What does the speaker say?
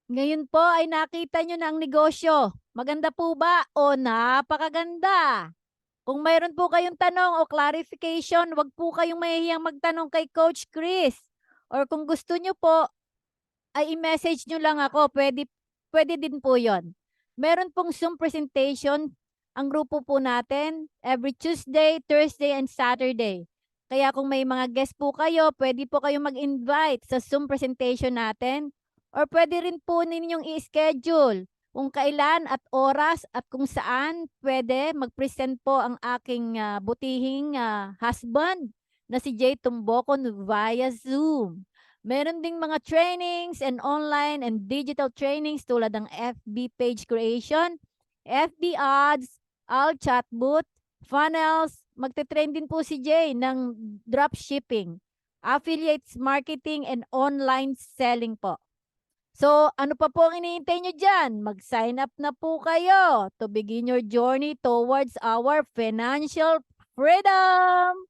Ngayon po ay nakita nyo na ang negosyo. Maganda po ba o napakaganda? Kung mayroon po kayong tanong o clarification, wag po kayong mahihiyang magtanong kay Coach Chris. Or kung gusto nyo po, ay i-message nyo lang ako. Pwede din po yon. Meron pong Zoom presentation ang grupo po natin every Tuesday, Thursday, and Saturday. Kaya kung may mga guest po kayo, pwede po kayong mag-invite sa Zoom presentation natin. Or pwede rin po ninyong i-schedule kung kailan at oras at kung saan pwede mag-present po ang aking butihing husband na si Jay Tumbocon via Zoom. Meron ding mga trainings and online and digital trainings tulad ng FB page creation, FB ads, alt chatbot, funnels. Magte-train din po si Jay ng dropshipping, affiliates marketing, and online selling po. So, ano pa po ang iniintay nyo dyan? Mag-sign up na po kayo to begin your journey towards our financial freedom!